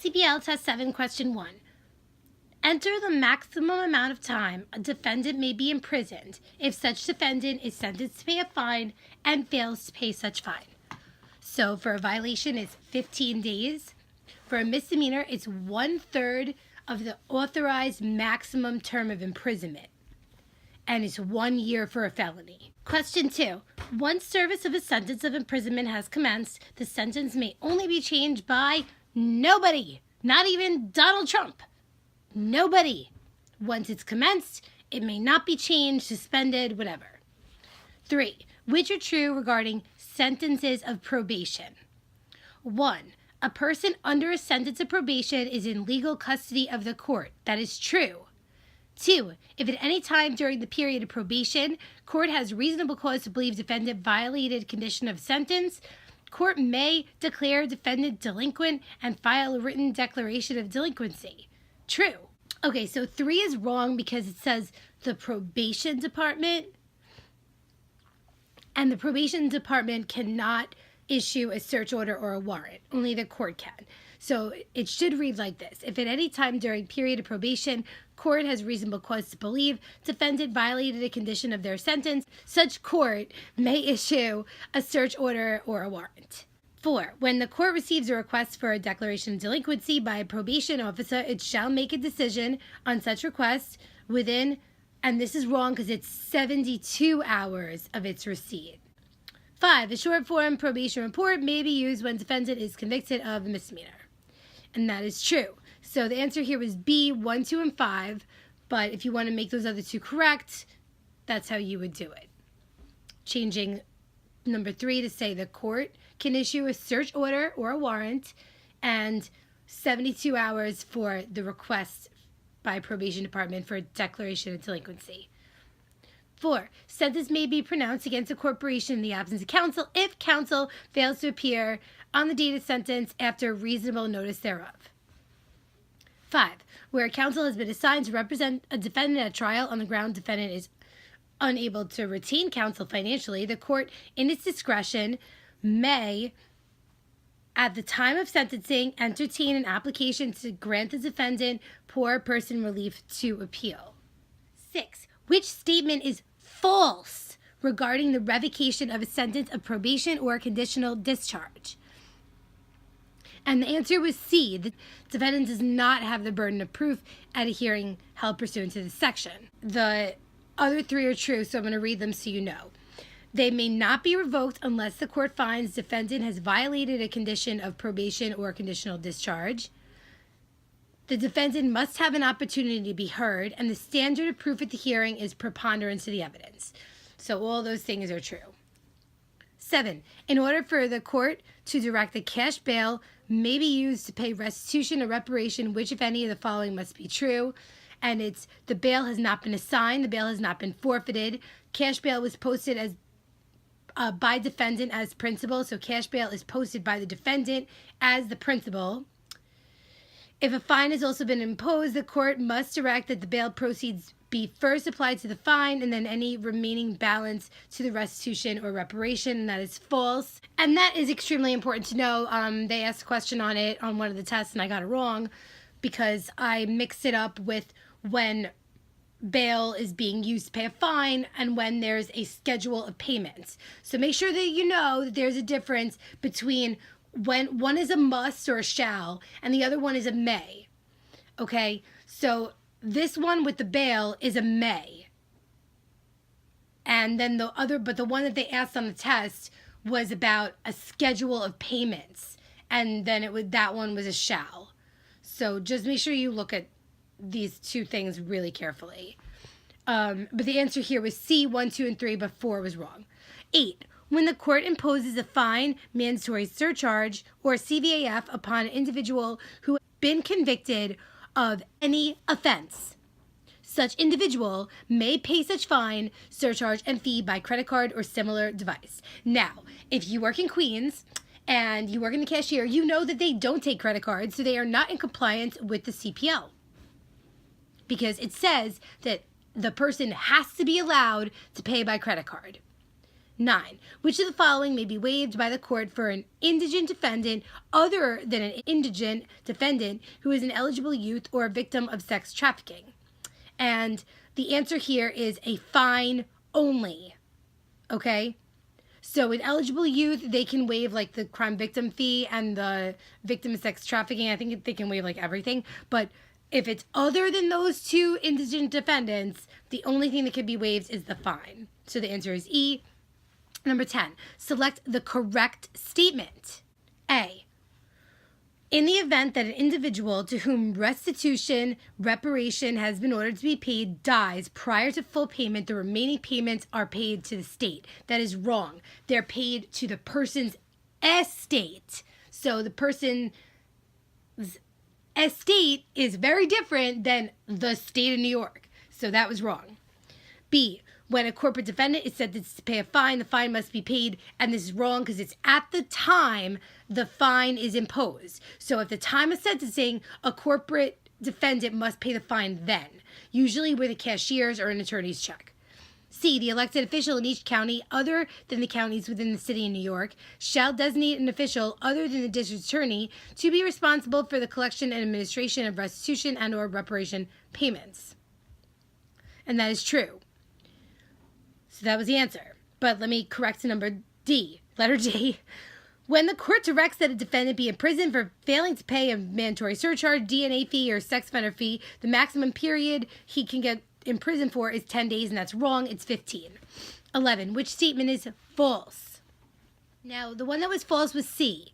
CPL Test 7, Question 1. Enter the maximum amount of time a defendant may be imprisoned if such defendant is sentenced to pay a fine and fails to pay such fine. So for a violation, it's 15 days. For a misdemeanor, it's 1/3 of the authorized maximum term of imprisonment. And it's 1 year for a felony. Question 2. Once service of a sentence of imprisonment has commenced, the sentence may only be changed by nobody, not even Donald Trump. Nobody. Once it's commenced, it may not be changed, suspended, whatever. 3. Which are true regarding sentences of probation? 1. A person under a sentence of probation is in legal custody of the court. That is true. 2. If at any time during the period of probation, court has reasonable cause to believe defendant violated condition of sentence, court may declare defendant delinquent and file a written declaration of delinquency. True. Okay, so 3 is wrong because it says the probation department, and the probation department cannot issue a search order or a warrant. Only the court can. So it should read like this. If at any time during period of probation, court has reasonable cause to believe defendant violated a condition of their sentence, such court may issue a search order or a warrant. 4. When the court receives a request for a declaration of delinquency by a probation officer, it shall make a decision on such request within, and this is wrong because it's 72 hours of its receipt. 5. A short form probation report may be used when defendant is convicted of a misdemeanor. And that is true. So the answer here was B, 1, 2, and 5. But if you want to make those other two correct, that's how you would do it. Changing number 3 to say the court can issue a search order or a warrant, and 72 hours for the request by probation department for a declaration of delinquency. 4. Sentence may be pronounced against a corporation in the absence of counsel if counsel fails to appear on the date of sentence after reasonable notice thereof. 5. Where counsel has been assigned to represent a defendant at trial on the ground defendant is unable to retain counsel financially, the court, in its discretion, may, at the time of sentencing, entertain an application to grant the defendant poor person relief to appeal. 6. Which statement is false regarding the revocation of a sentence of probation or conditional discharge? And the answer was C. The defendant does not have the burden of proof at a hearing held pursuant to this section. The other 3 are true, so I'm going to read them so you know. They may not be revoked unless the court finds defendant has violated a condition of probation or conditional discharge. The defendant must have an opportunity to be heard, and the standard of proof at the hearing is preponderance of the evidence. So all those things are true. 7. In order for the court to direct a cash bail may be used to pay restitution or reparation, which, if any of the following, must be true. And it's the bail has not been assigned, the bail has not been forfeited, cash bail was posted as by defendant as principal, so cash bail is posted by the defendant as the principal. If a fine has also been imposed, the court must direct that the bail proceeds be first applied to the fine and then any remaining balance to the restitution or reparation, and that is false. And that is extremely important to know. They asked a question on it on one of the tests, and I got it wrong because I mixed it up with when bail is being used to pay a fine and when there's a schedule of payments. So make sure that you know that there's a difference between when one is a must or a shall and the other one is a may. Okay? So this one with the bail is a may. And then the one that they asked on the test was about a schedule of payments. And then that one was a shall. So just make sure you look at these 2 things really carefully. But the answer here was C, 1, 2, and 3, but 4 was wrong. 8. When the court imposes a fine, mandatory surcharge, or CVAF upon an individual who has been convicted of any offense, such individual may pay such fine, surcharge, and fee by credit card or similar device. Now, if you work in Queens and you work in the cashier, you know that they don't take credit cards, so they are not in compliance with the CPL. Because it says that the person has to be allowed to pay by credit card. 9. Which of the following may be waived by the court for an indigent defendant other than an indigent defendant who is an eligible youth or a victim of sex trafficking? And the answer here is a fine only. Okay? So an eligible youth, they can waive like the crime victim fee, and the victim of sex trafficking, I think they can waive like everything. But if it's other than those two indigent defendants, the only thing that could be waived is the fine. So the answer is E. Number 10, select the correct statement. A, in the event that an individual to whom reparation has been ordered to be paid dies prior to full payment, the remaining payments are paid to the state. That is wrong. They're paid to the person's estate. So the person's estate is very different than the state of New York. So that was wrong. B, when a corporate defendant is sentenced to pay a fine, the fine must be paid, and this is wrong because it's at the time the fine is imposed. So at the time of sentencing, a corporate defendant must pay the fine then, usually with a cashier's or an attorney's check. C, the elected official in each county other than the counties within the city of New York shall designate an official other than the district attorney to be responsible for the collection and administration of restitution and or reparation payments. And that is true. So that was the answer. But let me correct number D, letter D. When the court directs that a defendant be in prison for failing to pay a mandatory surcharge, DNA fee, or sex offender fee, the maximum period he can get in prison for is 10 days, and that's wrong. It's 15. 11. Which statement is false? Now, the one that was false was C,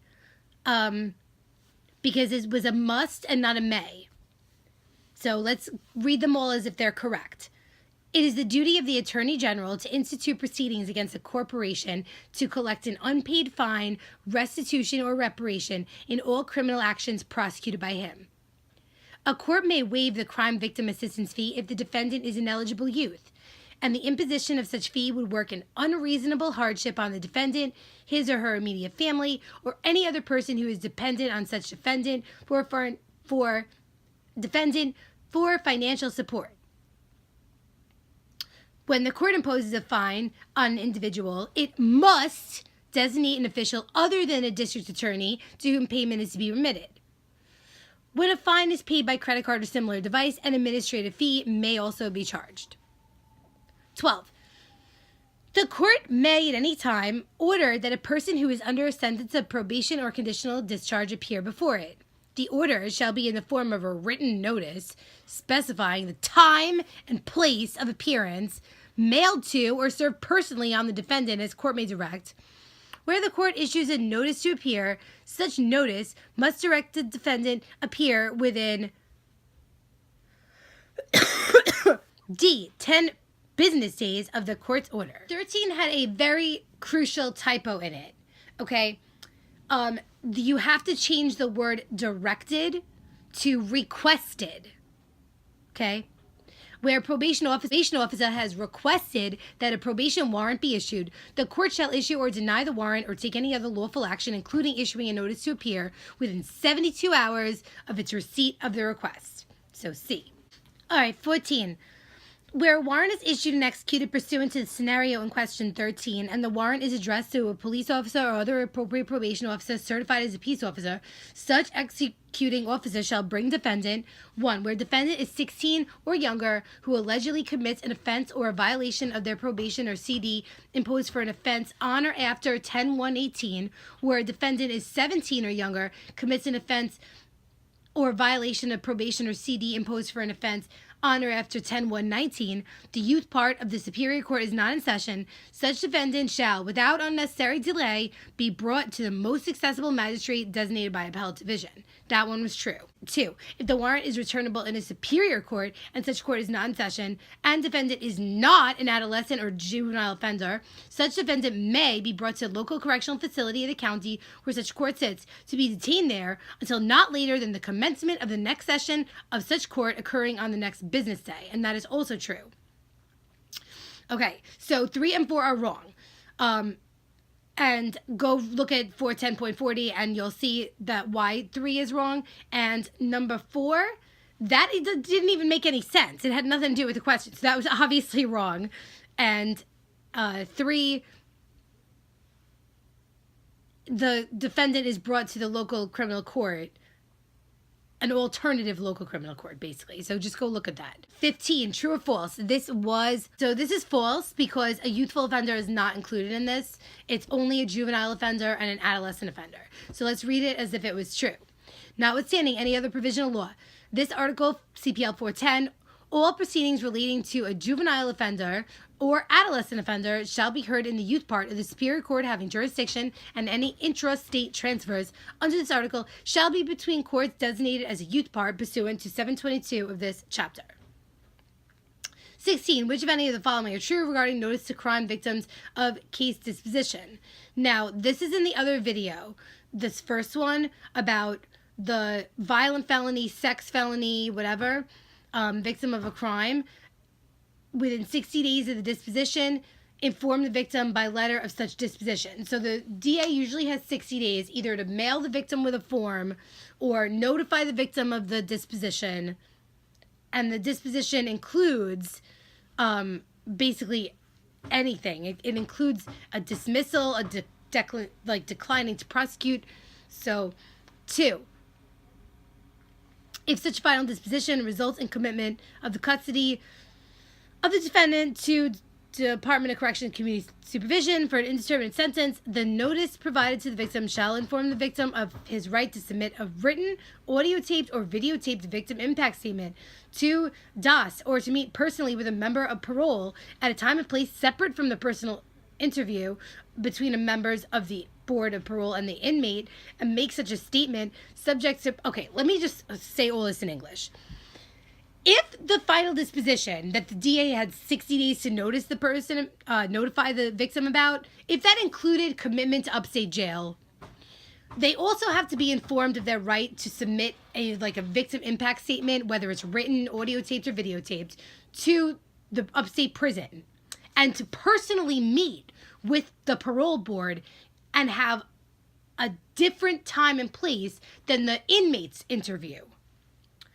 because it was a must and not a may. So let's read them all as if they're correct. It is the duty of the Attorney General to institute proceedings against a corporation to collect an unpaid fine, restitution, or reparation in all criminal actions prosecuted by him. A court may waive the crime victim assistance fee if the defendant is an eligible youth, and the imposition of such fee would work an unreasonable hardship on the defendant, his or her immediate family, or any other person who is dependent on such defendant for financial support. When the court imposes a fine on an individual, it must designate an official other than a district attorney to whom payment is to be remitted. When a fine is paid by credit card or similar device, an administrative fee may also be charged. 12. The court may at any time order that a person who is under a sentence of probation or conditional discharge appear before it. The order shall be in the form of a written notice specifying the time and place of appearance, mailed to or served personally on the defendant as court may direct. Where the court issues a notice to appear, such notice must direct the defendant appear within D, 10 business days of the court's order. 13 had a very crucial typo in it, okay? You have to change the word directed to requested, okay? Where a probation officer has requested that a probation warrant be issued, the court shall issue or deny the warrant or take any other lawful action, including issuing a notice to appear, within 72 hours of its receipt of the request. So C. All right, 14. Where a warrant is issued and executed pursuant to the scenario in question 13, and the warrant is addressed to a police officer or other appropriate probation officer certified as a peace officer, such executing officer shall bring defendant, 1. Where defendant is 16 or younger who allegedly commits an offense or a violation of their probation or CD imposed for an offense on or after 10/1/18, where a defendant is 17 or younger, commits an offense or violation of probation or CD imposed for an offense on or after 10/1/19, the youth part of the Superior Court is not in session, such defendant shall, without unnecessary delay, be brought to the most accessible magistrate designated by appellate division. That one was true. 2. If the warrant is returnable in a Superior Court and such court is not in session, and defendant is not an adolescent or juvenile offender, such defendant may be brought to the local correctional facility of the county where such court sits to be detained there until not later than the commencement of the next session of such court occurring on the next business day. And that is also true. Okay, so 3 and 4 are wrong. And go look at 410.40 and you'll see that why 3 is wrong. And number 4, that it didn't even make any sense. It had nothing to do with the question. So that was obviously wrong. And 3 the defendant is brought to the local criminal court, an alternative local criminal court, basically. So just go look at that. 15, true or false? This is false because a youthful offender is not included in this. It's only a juvenile offender and an adolescent offender. So let's read it as if it was true. Notwithstanding any other provisional law, this article, CPL 410, all proceedings relating to a juvenile offender or adolescent offender shall be heard in the youth part of the Superior Court having jurisdiction, and any intra-state transfers under this article shall be between courts designated as a youth part pursuant to 722 of this chapter. 16. Which of any of the following are true regarding notice to crime victims of case disposition? Now, this is in the other video. This first one about the violent felony, sex felony, whatever, victim of a crime. Within 60 days of the disposition, inform the victim by letter of such disposition. So the DA usually has 60 days either to mail the victim with a form or notify the victim of the disposition. And the disposition includes basically anything. It includes a dismissal, declining to prosecute. So, 2. If such final disposition results in commitment of the custody of the defendant to Department of Correction and Community Supervision for an indeterminate sentence, the notice provided to the victim shall inform the victim of his right to submit a written, audio-taped, or videotaped victim impact statement to DAS or to meet personally with a member of parole at a time and place separate from the personal interview between the members of the board of parole and the inmate, and make such a statement subject to... Okay, let me just say all this in English. If the final disposition that the DA had 60 days to notice the person, notify the victim about, if that included commitment to upstate jail, they also have to be informed of their right to submit a victim impact statement, whether it's written, audio taped, or videotaped, to the upstate prison, and to personally meet with the parole board and have a different time and place than the inmate's interview,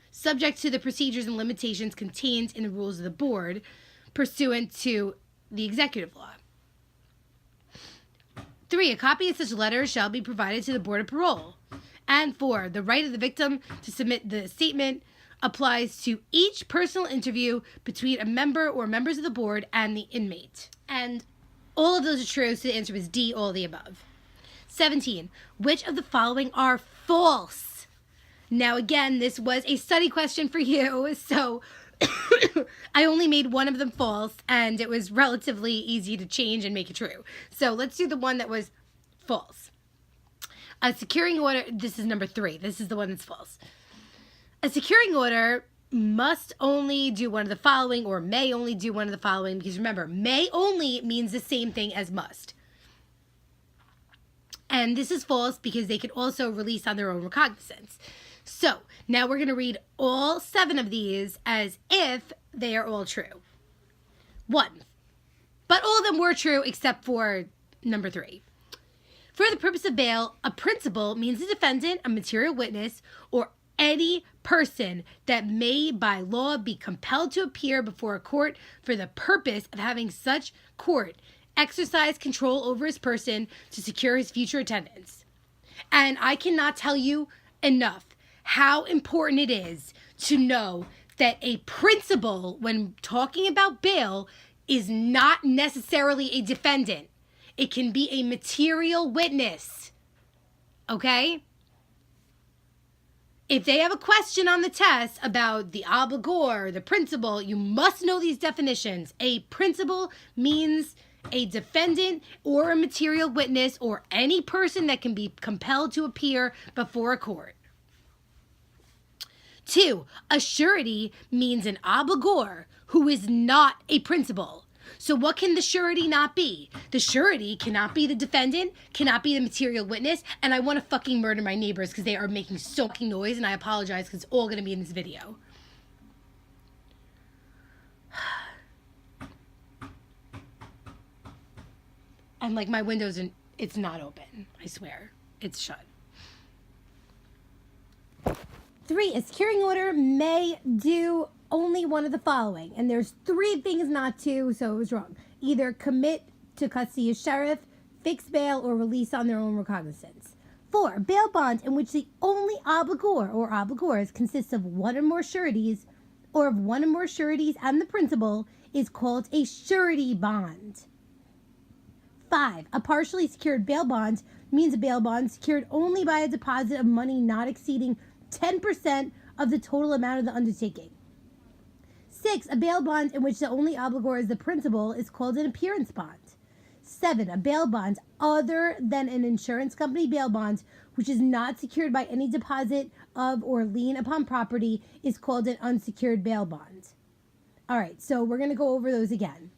subject to the procedures and limitations contained in the rules of the board pursuant to the executive law. 3. A copy of such letter shall be provided to the board of parole. And 4. The right of the victim to submit the statement applies to each personal interview between a member or members of the board and the inmate. And all of those are true, so the answer is D, all of the above. 17. Which of the following are false? Now, again, this was a study question for you, so I only made one of them false, and it was relatively easy to change and make it true. So let's do the one that was false. A securing order, this is number 3. This is the one that's false. A securing order must only do one of the following, or may only do one of the following, because remember, may only means the same thing as must. And this is false because they could also release on their own recognizance. So now we're going to read all 7 of these as if they are all true. 1. But all of them were true except for number 3. For the purpose of bail, a principal means a defendant, a material witness, or any person that may by law be compelled to appear before a court for the purpose of having such court exercise control over his person to secure his future attendance. And I cannot tell you enough how important it is to know that a principal, when talking about bail, is not necessarily a defendant. It can be a material witness. Okay? If they have a question on the test about the obligor, the principal, you must know these definitions. A principal means a defendant or a material witness or any person that can be compelled to appear before a court. 2, a surety means an obligor who is not a principal. So what can the surety not be? The surety cannot be the defendant, cannot be the material witness, and I want to fucking murder my neighbors because they are making so fucking noise, and I apologize because it's all going to be in this video. And my windows, it's not open, I swear. It's shut. 3, a securing order may do only one of the following. And there's 3 things not to, so it was wrong. Either commit to custody of sheriff, fixed bail or release on their own recognizance. 4. Bail bonds in which the only obligor or obligors consists of one or more sureties or of one or more sureties and the principal is called a surety bond. 5. A partially secured bail bond means a bail bond secured only by a deposit of money not exceeding 10% of the total amount of the undertaking. 6. A bail bond in which the only obligor is the principal is called an appearance bond. 7. A bail bond other than an insurance company bail bond, which is not secured by any deposit of or lien upon property, is called an unsecured bail bond. All right, so we're going to go over those again.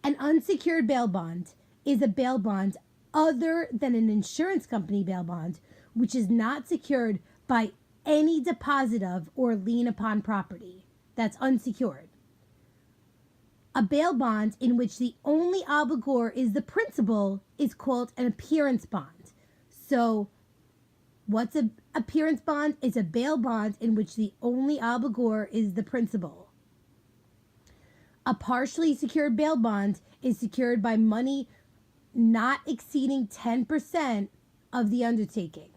An unsecured bail bond is a bail bond other than an insurance company bail bond, which is not secured by any deposit of or lien upon property. That's unsecured. A bail bond in which the only obligor is the principal is called an appearance bond. So what's an appearance bond? It's a bail bond in which the only obligor is the principal. A partially secured bail bond is secured by money not exceeding 10% of the undertaking.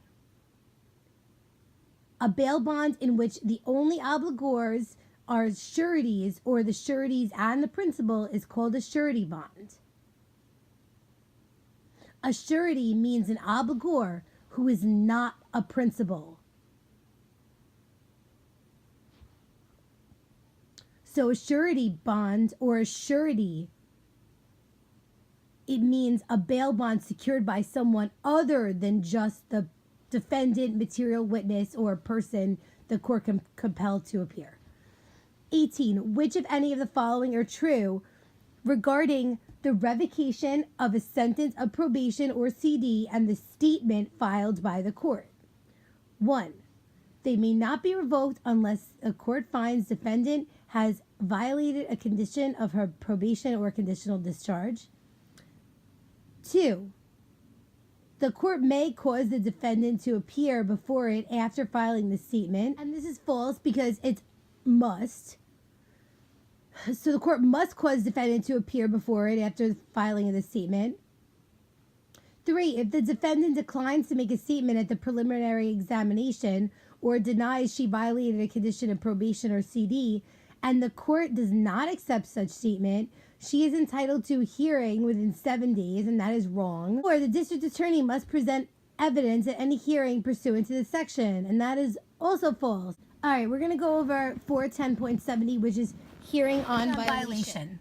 A bail bond in which the only obligors are sureties or the sureties and the principal is called a surety bond. A surety means an obligor who is not a principal. So a surety bond or a surety, it means a bail bond secured by someone other than just the defendant, material witness, or person the court can compel to appear. 18. Which of any of the following are true regarding the revocation of a sentence of probation or CD and the statement filed by the court? 1. They may not be revoked unless a court finds defendant has violated a condition of her probation or conditional discharge. 2. The court may cause the defendant to appear before it after filing the statement. And this is false because it's must. So the court must cause the defendant to appear before it after the filing of the statement. 3. If the defendant declines to make a statement at the preliminary examination or denies she violated a condition of probation or CD, and the court does not accept such statement, she is entitled to a hearing within 7 days, and that is wrong. Or the district attorney must present evidence at any hearing pursuant to this section, and that is also false. All right, we're going to go over 410.70, which is hearing on violation.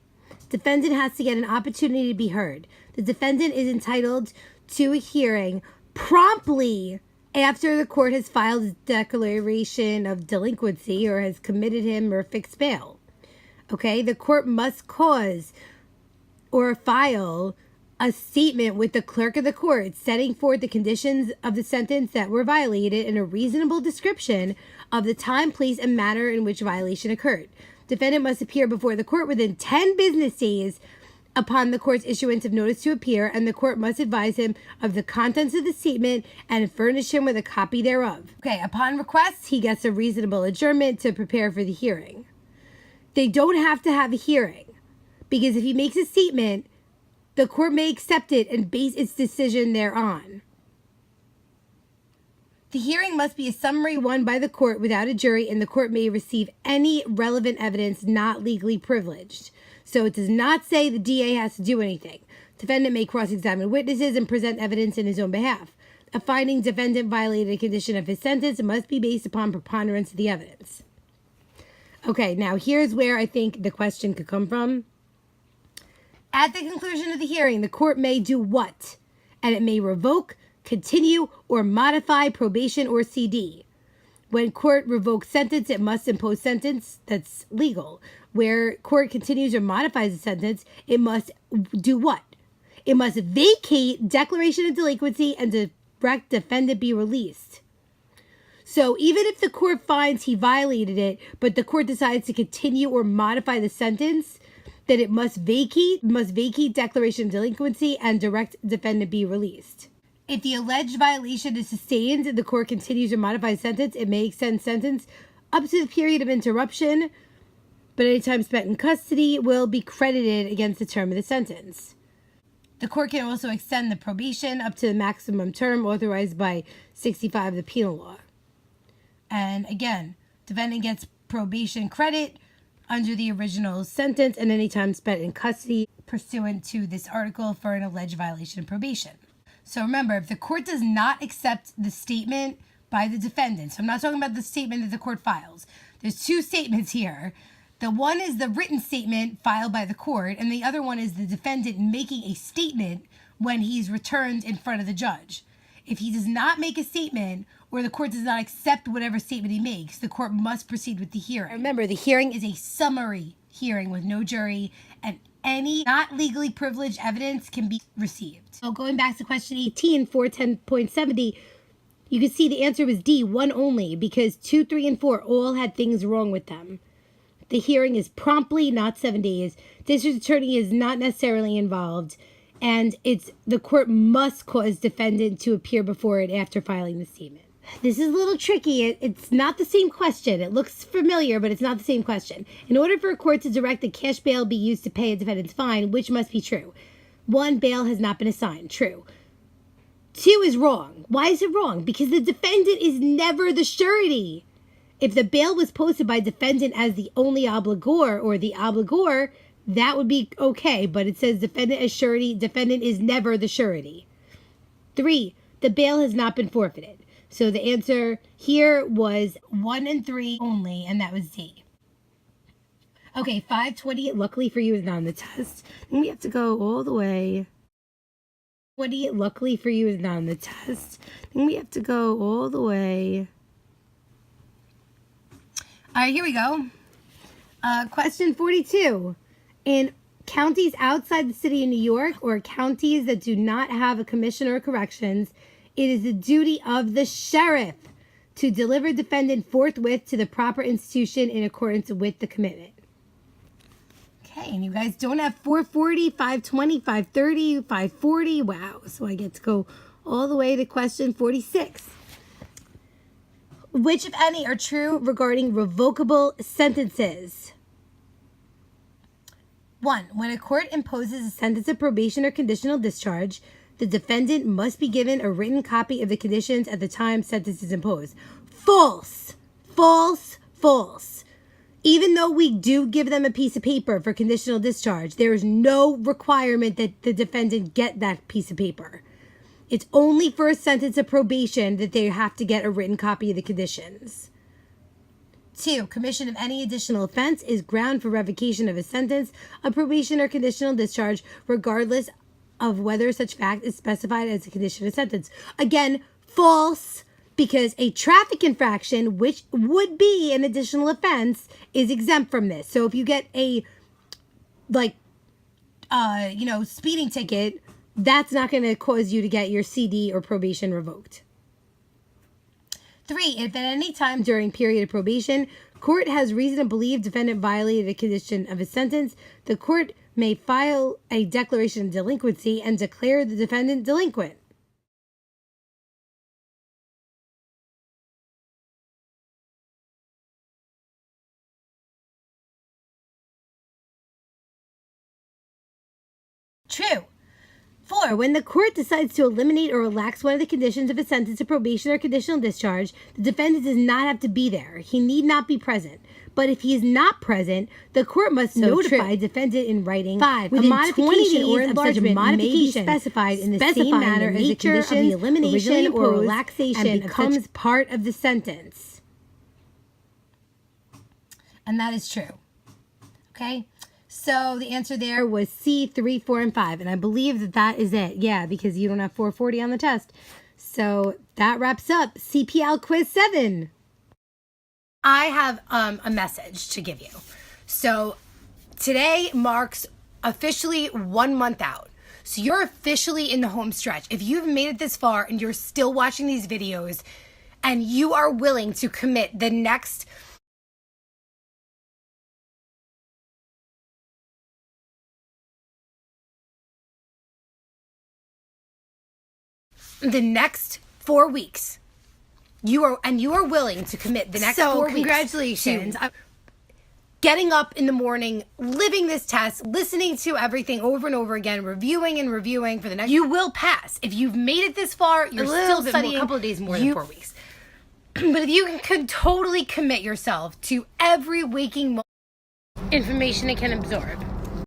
Defendant has to get an opportunity to be heard. The defendant is entitled to a hearing promptly after the court has filed a declaration of delinquency or has committed him or fixed bail. Okay, the court must cause or file a statement with the clerk of the court setting forth the conditions of the sentence that were violated and a reasonable description of the time, place, and manner in which violation occurred. Defendant must appear before the court within 10 business days upon the court's issuance of notice to appear, and the court must advise him of the contents of the statement and furnish him with a copy thereof. Okay, upon request, he gets a reasonable adjournment to prepare for the hearing. They don't have to have a hearing because if he makes a statement, the court may accept it and base its decision thereon. The hearing must be a summary one by the court without a jury, and the court may receive any relevant evidence not legally privileged. So it does not say the DA has to do anything. Defendant may cross-examine witnesses and present evidence in his own behalf. A finding defendant violated a condition of his sentence must be based upon preponderance of the evidence. Okay, now here's where I think the question could come from. At the conclusion of the hearing, the court may do what? And it may revoke, continue, or modify probation or CD. When court revokes sentence, it must impose sentence that's legal. Where court continues or modifies a sentence, it must do what? It must vacate declaration of delinquency and direct defendant be released. So even if the court finds he violated it, but the court decides to continue or modify the sentence, then it must vacate declaration of delinquency and direct defendant be released. If the alleged violation is sustained and the court continues or modifies sentence, it may extend sentence up to the period of interruption, but any time spent in custody will be credited against the term of the sentence. The court can also extend the probation up to the maximum term authorized by 65 of the penal law. And again, defendant gets probation credit under the original sentence and any time spent in custody pursuant to this article for an alleged violation of probation. So remember, if the court does not accept the statement by the defendant, so I'm not talking about the statement that the court files. There's two statements here. The one is the written statement filed by the court, and the other one is the defendant making a statement when he's returned in front of the judge. If he does not make a statement, or the court does not accept whatever statement he makes, the court must proceed with the hearing. Remember, the hearing is a summary hearing with no jury, and any not legally privileged evidence can be received. So going back to question 18, 410.70, you can see the answer was D, 1 only, because 2, 3, and 4 all had things wrong with them. The hearing is promptly, not 7 days. District attorney is not necessarily involved, and the court must cause defendant to appear before it after filing the statement. This is a little tricky. It's not the same question. It looks familiar, but it's not the same question. In order for a court to direct that cash bail be used to pay a defendant's fine, which must be true? 1, bail has not been assigned. True. 2 is wrong. Why is it wrong? Because the defendant is never the surety. If the bail was posted by defendant as the only obligor or the obligor, that would be okay, but it says defendant as surety. Defendant is never the surety. 3, the bail has not been forfeited. So the answer here was 1 and 3 only, and that was D. Okay, 520, luckily for you, is not on the test. Then we have to go all the way. 20, luckily for you, is not on the test. Then we have to go all the way. All right, here we go. Question 42. In counties outside the city of New York or counties that do not have a commissioner of corrections, it is the duty of the sheriff to deliver defendant forthwith to the proper institution in accordance with the commitment. Okay, and you guys don't have 440, 520, 530, 540. Wow, so I get to go all the way to question 46. Which, if any, are true regarding revocable sentences? 1. When a court imposes a sentence of probation or conditional discharge, the defendant must be given a written copy of the conditions at the time sentence is imposed. False. False. False. Even though we do give them a piece of paper for conditional discharge, there is no requirement that the defendant get that piece of paper. It's only for a sentence of probation that they have to get a written copy of the conditions. 2. Commission of any additional offense is ground for revocation of a sentence of probation or conditional discharge, regardless of whether such fact is specified as a condition of sentence. Again, false, because a traffic infraction, which would be an additional offense, is exempt from this. So if you get a, speeding ticket, that's not going to cause you to get your CD or probation revoked. 3. If at any time during period of probation, court has reason to believe defendant violated a condition of a sentence, the court may file a declaration of delinquency and declare the defendant delinquent. True. 4. When the court decides to eliminate or relax one of the conditions of a sentence of probation or conditional discharge, the defendant does not have to be there. He need not be present. But if he is not present, the court must notify defendant in writing. 5. A modification or enlargement may be specified in the same manner as the condition of the elimination or relaxation and becomes part of the sentence. And that is true. Okay? So the answer there was C, 3, 4, and 5. And I believe that is it. Yeah, because you don't have 440 on the test. So that wraps up CPL Quiz 7. I have a message to give you. So today marks officially 1 month out. So you're officially in the home stretch. If you've made it this far and you're still watching these videos and you are willing to commit the next the next 4 weeks. You are willing to commit the next 4 weeks. So congratulations. getting up in the morning, living this test, listening to everything over and over again, reviewing and reviewing for the next, you will pass. If you've made it this far, you're still studying a couple of days more than 4 weeks. But if you can totally commit yourself to every waking moment, information it can absorb,